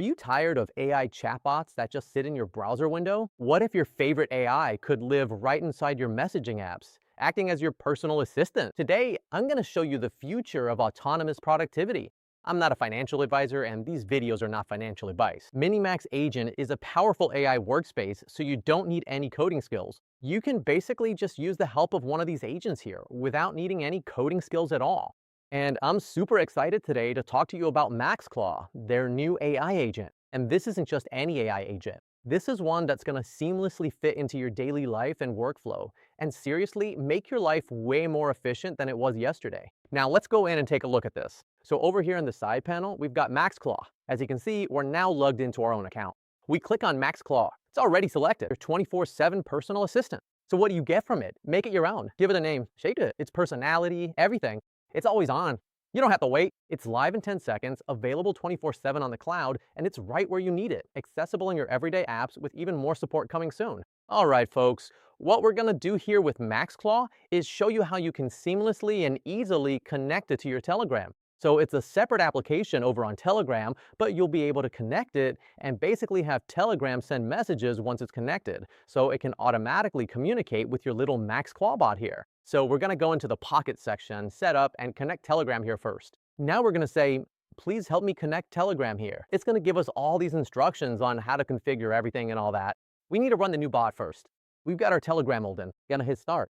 Are you tired of AI chatbots that just sit in your browser window? What if your favorite AI could live right inside your messaging apps, acting as your personal assistant? Today, I'm going to show you the future of autonomous productivity. I'm not a financial advisor, and these videos are not financial advice. Minimax Agent is a powerful AI workspace, so you don't need any coding skills. You can basically just use the help of one of these agents here without needing any coding skills at all. And I'm super excited today to talk to you about MaxClaw, their new AI agent. And this isn't just any AI agent. This is one that's going to seamlessly fit into your daily life and workflow, and seriously make your life way more efficient than it was yesterday. Now let's go in and take a look at this. So over here in the side panel, we've got MaxClaw. As you can see, we're now logged into our own account. We click on MaxClaw. It's already selected, your 24/7 personal assistant. So what do you get from it? Make it your own. Give it a name, shape it, its personality, everything. It's always on. You don't have to wait. It's live in 10 seconds, available 24/7 on the cloud, and it's right where you need it, accessible in your everyday apps with even more support coming soon. All right, folks, what we're gonna do here with MaxClaw is show you how you can seamlessly and easily connect it to your Telegram. So it's a separate application over on Telegram, but you'll be able to connect it and basically have Telegram send messages once it's connected. So it can automatically communicate with your little MaxClaw bot here. So we're gonna go into the Pocket section, set up, and connect Telegram here first. Now we're gonna say, please help me connect Telegram here. It's gonna give us all these instructions on how to configure everything and all that. We need to run the new bot first. We've got our Telegram open. Gonna hit start.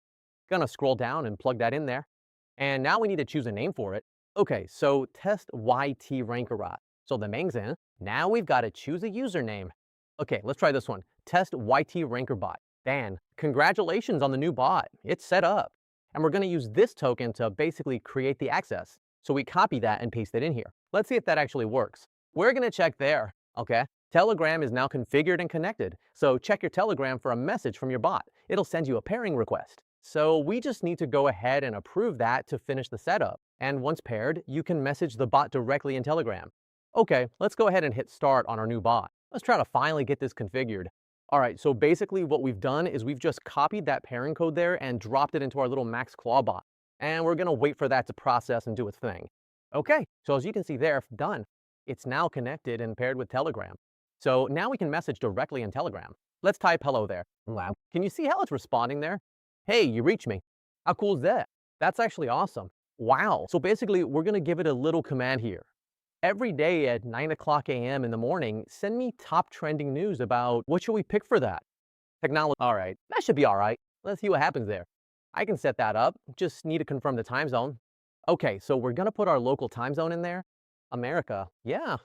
Gonna scroll down and plug that in there. And now we need to choose a name for it. Okay, so test YT Rankerat. So the Meng's in. Now we've got to choose a username. Okay, let's try this one. Test YT Rankerbot. Dan, congratulations on the new bot. It's set up. And we're going to use this token to basically create the access. So we copy that and paste it in here. Let's see if that actually works. We're going to check there. Okay, Telegram is now configured and connected. So check your Telegram for a message from your bot. It'll send you a pairing request. So we just need to go ahead and approve that to finish the setup. And once paired, you can message the bot directly in Telegram. Okay, let's go ahead and hit start on our new bot. Let's try to finally get this configured. All right, so basically what we've done is we've just copied that pairing code there and dropped it into our little MaxClaw bot. And we're gonna wait for that to process and do its thing. Okay, so as you can see there, done. It's now connected and paired with Telegram. So now we can message directly in Telegram. Let's type hello there. Wow. Can you see how it's responding there? Hey, you reached me. How cool is that? That's actually awesome. Wow. So basically, we're going to give it a little command here. Every day at 9 o'clock a.m. in the morning, send me top trending news about what should we pick for that? Technology. All right, that should be all right. Let's see what happens there. I can set that up. Just need to confirm the time zone. Okay, so we're going to put our local time zone in there. America. Yeah.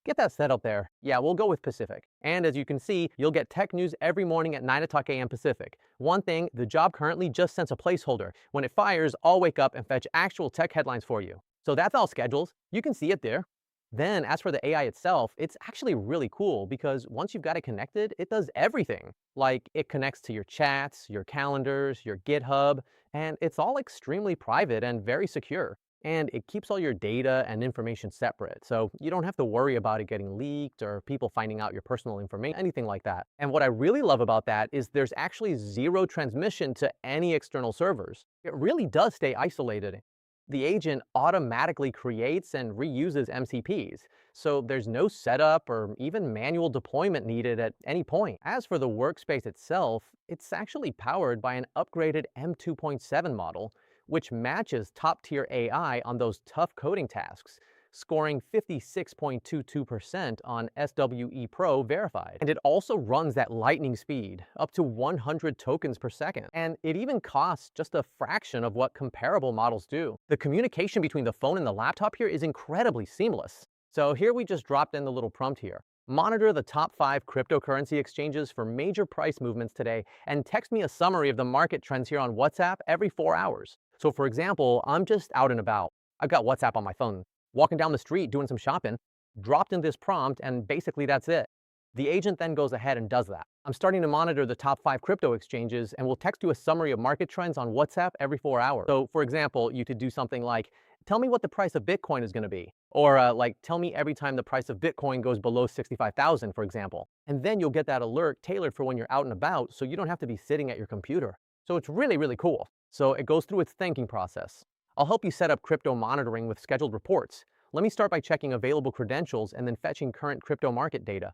Get that set up there. Yeah, we'll go with Pacific. And as you can see, you'll get tech news every morning at 9 o'clock a.m. Pacific. One thing, the job currently just sends a placeholder. When it fires, I'll wake up and fetch actual tech headlines for you. So that's all scheduled. You can see it there. Then as for the AI itself, it's actually really cool because once you've got it connected, it does everything. Like it connects to your chats, your calendars, your GitHub, and it's all extremely private and very secure. And it keeps all your data and information separate. So you don't have to worry about it getting leaked or people finding out your personal information, anything like that. And what I really love about that is there's actually zero transmission to any external servers. It really does stay isolated. The agent automatically creates and reuses MCPs. So there's no setup or even manual deployment needed at any point. As for the workspace itself, it's actually powered by an upgraded M2.7 model, which matches top-tier AI on those tough coding tasks, scoring 56.22% on SWE Pro verified. And it also runs at lightning speed, up to 100 tokens per second. And it even costs just a fraction of what comparable models do. The communication between the phone and the laptop here is incredibly seamless. So here we just dropped in the little prompt here. Monitor the top 5 cryptocurrency exchanges for major price movements today and text me a summary of the market trends here on WhatsApp every 4 hours. So for example, I'm just out and about. I've got WhatsApp on my phone, walking down the street doing some shopping, dropped in this prompt, and basically that's it. The agent then goes ahead and does that. I'm starting to monitor the top 5 crypto exchanges and will text you a summary of market trends on WhatsApp every 4 hours. So for example, you could do something like, tell me what the price of Bitcoin is going to be. Or like, tell me every time the price of Bitcoin goes below 65,000, for example. And then you'll get that alert tailored for when you're out and about, so you don't have to be sitting at your computer. So it's really, really cool. So it goes through its thinking process. I'll help you set up crypto monitoring with scheduled reports. let me start by checking available credentials and then fetching current crypto market data.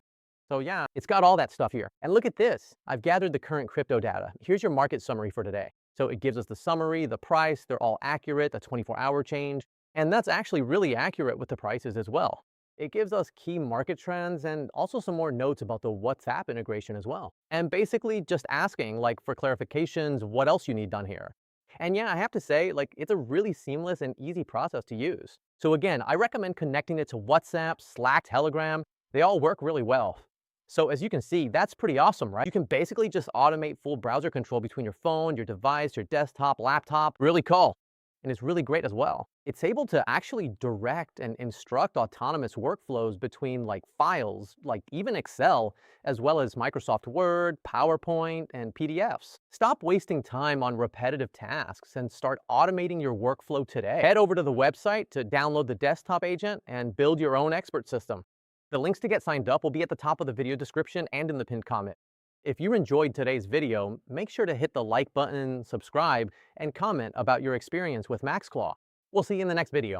So yeah, it's got all that stuff here. And look at this. I've gathered the current crypto data. Here's your market summary for today. So it gives us the summary, the price, they're all accurate, the 24-hour change. And that's actually really accurate with the prices as well. It gives us key market trends and also some more notes about the WhatsApp integration as well. And basically just asking like for clarifications, what else you need done here. And yeah, I have to say, like, it's a really seamless and easy process to use. So again, I recommend connecting it to WhatsApp, Slack, Telegram. They all work really well. So as you can see, that's pretty awesome, right? You can basically just automate full browser control between your phone, your device, your desktop, laptop. Really cool. And it's really great as well. It's able to actually direct and instruct autonomous workflows between like files, like even Excel, as well as Microsoft Word, PowerPoint, and PDFs. Stop wasting time on repetitive tasks and start automating your workflow today. Head over to the website to download the desktop agent and build your own expert system. The links to get signed up will be at the top of the video description and in the pinned comment. If you enjoyed today's video, make sure to hit the like button, subscribe, and comment about your experience with MaxClaw. We'll see you in the next video.